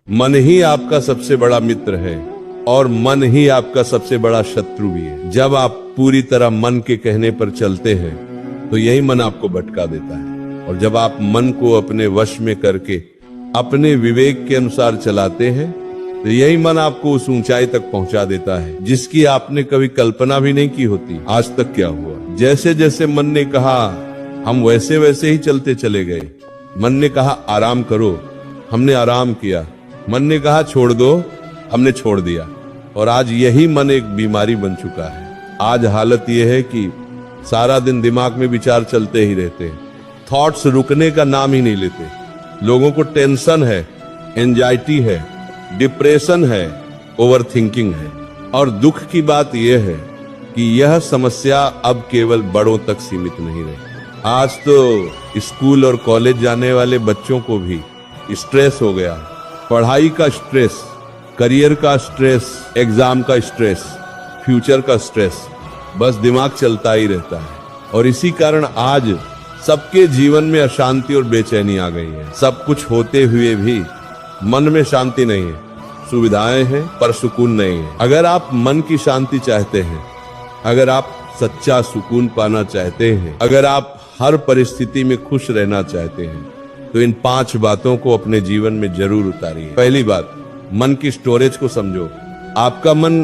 मन ही आपका सबसे बड़ा मित्र है और मन ही आपका सबसे बड़ा शत्रु भी है। जब आप पूरी तरह मन के कहने पर चलते हैं तो यही मन आपको भटका देता है, और जब आप मन को अपने वश में करके अपने विवेक के अनुसार चलाते हैं तो यही मन आपको उस ऊंचाई तक पहुंचा देता है जिसकी आपने कभी कल्पना भी नहीं की होती। आज तक क्या हुआ, जैसे जैसे मन ने कहा हम वैसे वैसे ही चलते चले गए। मन ने कहा आराम करो, हमने आराम किया। मन ने कहा छोड़ दो, हमने छोड़ दिया। और आज यही मन एक बीमारी बन चुका है। आज हालत यह है कि सारा दिन दिमाग में विचार चलते ही रहते हैं, थॉट्स रुकने का नाम ही नहीं लेते। लोगों को टेंशन है, एंजाइटी है, डिप्रेशन है, ओवर थिंकिंग है। और दुख की बात यह है कि यह समस्या अब केवल बड़ों तक सीमित नहीं रही। आज तो स्कूल और कॉलेज जाने वाले बच्चों को भी स्ट्रेस हो गया। पढ़ाई का स्ट्रेस, करियर का स्ट्रेस, एग्जाम का स्ट्रेस, फ्यूचर का स्ट्रेस, बस दिमाग चलता ही रहता है। और इसी कारण आज सबके जीवन में अशांति और बेचैनी आ गई है। सब कुछ होते हुए भी मन में शांति नहीं है। सुविधाएं हैं पर सुकून नहीं है। अगर आप मन की शांति चाहते हैं, अगर आप सच्चा सुकून पाना चाहते हैं, अगर आप हर परिस्थिति में खुश रहना चाहते हैं तो इन 5 बातों को अपने जीवन में जरूर उतारिए। पहली बात, मन की स्टोरेज को समझो। आपका मन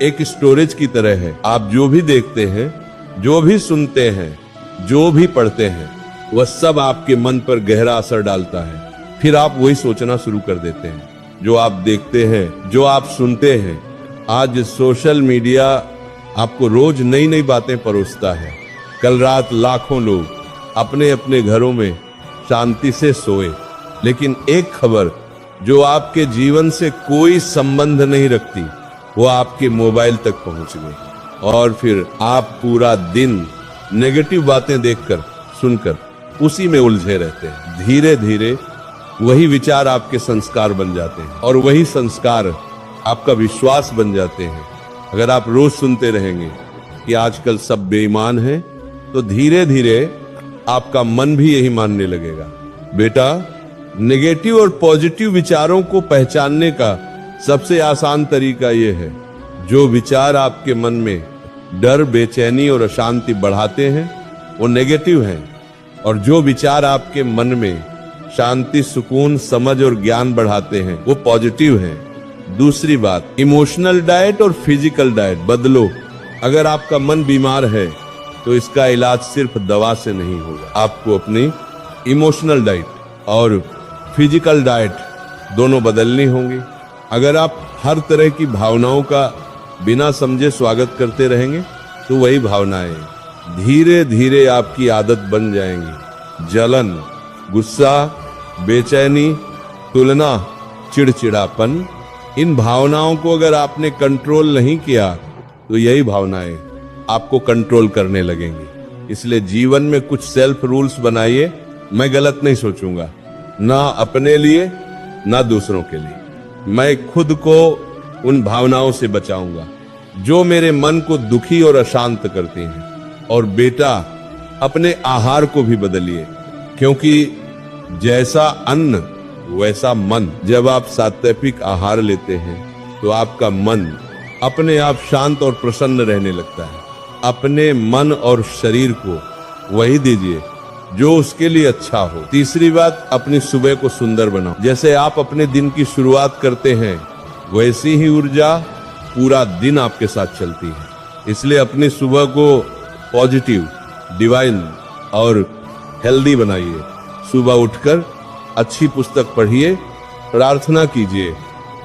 एक स्टोरेज की तरह है। आप जो भी देखते हैं, जो भी सुनते हैं, जो भी पढ़ते हैं, वह सब आपके मन पर गहरा असर डालता है। फिर आप वही सोचना शुरू कर देते हैं। जो आप देखते हैं, जो आप सुनते हैं, आज सोशल मीडिया आपको रोज नई नई बातें परोसता है। कल रात लाखों लोग अपने अपने घरों में शांति से सोए, लेकिन एक खबर जो आपके जीवन से कोई संबंध नहीं रखती वो आपके मोबाइल तक पहुंच गई। और फिर आप पूरा दिन नेगेटिव बातें देखकर, सुनकर उसी में उलझे रहते हैं। धीरे धीरे वही विचार आपके संस्कार बन जाते हैं और वही संस्कार आपका विश्वास बन जाते हैं। अगर आप रोज सुनते रहेंगे कि आजकल सब बेईमान हैं, तो धीरे धीरे आपका मन भी यही मानने लगेगा। बेटा, नेगेटिव और पॉजिटिव विचारों को पहचानने का सबसे आसान तरीका यह है, जो विचार आपके मन में डर, बेचैनी और अशांति बढ़ाते हैं वो नेगेटिव हैं, और जो विचार आपके मन में शांति, सुकून, समझ और ज्ञान बढ़ाते हैं वो पॉजिटिव हैं। दूसरी बात, इमोशनल डाइट और फिजिकल डाइट बदलो। अगर आपका मन बीमार है तो इसका इलाज सिर्फ दवा से नहीं होगा। आपको अपनी इमोशनल डाइट और फिजिकल डाइट दोनों बदलनी होंगी। अगर आप हर तरह की भावनाओं का बिना समझे स्वागत करते रहेंगे तो वही भावनाएं धीरे धीरे आपकी आदत बन जाएंगी। जलन, गुस्सा, बेचैनी, तुलना, चिड़चिड़ापन, इन भावनाओं को अगर आपने कंट्रोल नहीं किया तो यही भावनाएं आपको कंट्रोल करने लगेंगी। इसलिए जीवन में कुछ सेल्फ रूल्स बनाइए। मैं गलत नहीं सोचूंगा, ना अपने लिए ना दूसरों के लिए। मैं खुद को उन भावनाओं से बचाऊंगा जो मेरे मन को दुखी और अशांत करती हैं। और बेटा, अपने आहार को भी बदलिए, क्योंकि जैसा अन्न वैसा मन। जब आप सात्विक आहार लेते हैं तो आपका मन अपने आप शांत और प्रसन्न रहने लगता है। अपने मन और शरीर को वही दीजिए जो उसके लिए अच्छा हो। तीसरी बात, अपनी सुबह को सुंदर बनाओ। जैसे आप अपने दिन की शुरुआत करते हैं वैसी ही ऊर्जा पूरा दिन आपके साथ चलती है। इसलिए अपनी सुबह को पॉजिटिव, डिवाइन और हेल्दी बनाइए। सुबह उठकर अच्छी पुस्तक पढ़िए, प्रार्थना कीजिए,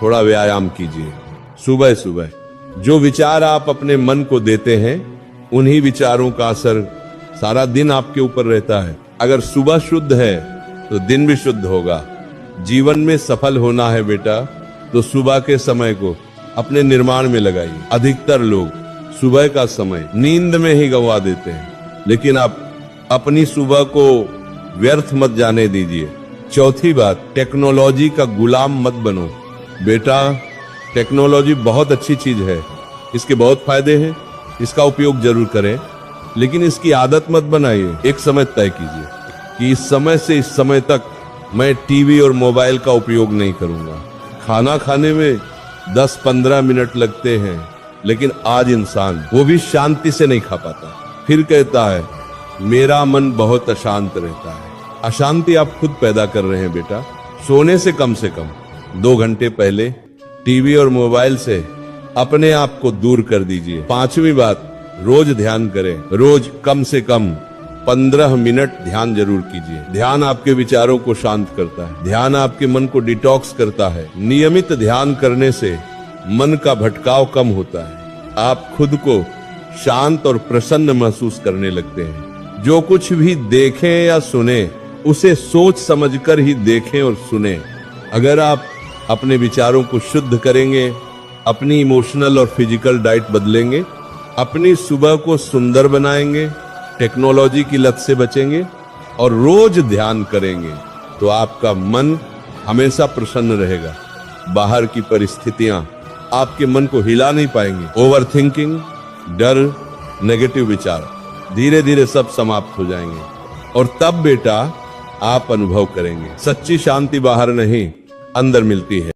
थोड़ा व्यायाम कीजिए। सुबह सुबह जो विचार आप अपने मन को देते हैं उन्हीं विचारों का असर सारा दिन आपके ऊपर रहता है। अगर सुबह शुद्ध है तो दिन भी शुद्ध होगा। जीवन में सफल होना है बेटा तो सुबह के समय को अपने निर्माण में लगाइए। अधिकतर लोग सुबह का समय नींद में ही गंवा देते हैं, लेकिन आप अपनी सुबह को व्यर्थ मत जाने दीजिए। चौथी बात, टेक्नोलॉजी का गुलाम मत बनो। बेटा, टेक्नोलॉजी बहुत अच्छी चीज है, इसके बहुत फायदे हैं, इसका उपयोग जरूर करें, लेकिन इसकी आदत मत बनाइए। एक समय तय कीजिए कि इस समय से इस समय तक मैं टीवी और मोबाइल का उपयोग नहीं करूंगा। खाना खाने में 10-15 मिनट लगते हैं, लेकिन आज इंसान वो भी शांति से नहीं खा पाता। फिर कहता है मेरा मन बहुत अशांत रहता है। अशांति आप खुद पैदा कर रहे हैं बेटा। सोने से कम 2 घंटे पहले टीवी और मोबाइल से अपने आप को दूर कर दीजिए। 5वीं बात, रोज ध्यान करें। रोज कम से कम 15 मिनट ध्यान जरूर कीजिए। ध्यान आपके विचारों को शांत करता है। ध्यान आपके मन को डिटॉक्स करता है। नियमित ध्यान करने से मन का भटकाव कम होता है। आप खुद को शांत और प्रसन्न महसूस करने लगते हैं। जो कुछ भी देखें या सुने उसे सोच समझकर ही देखें और सुने। अगर आप अपने विचारों को शुद्ध करेंगे, अपनी इमोशनल और फिजिकल डाइट बदलेंगे, अपनी सुबह को सुंदर बनाएंगे, टेक्नोलॉजी की लत से बचेंगे और रोज ध्यान करेंगे, तो आपका मन हमेशा प्रसन्न रहेगा। बाहर की परिस्थितियां आपके मन को हिला नहीं पाएंगी। ओवरथिंकिंग, डर, नेगेटिव विचार धीरे धीरे सब समाप्त हो जाएंगे और तब बेटा आप अनुभव करेंगे सच्ची शांति बाहर नहीं, अंदर मिलती है।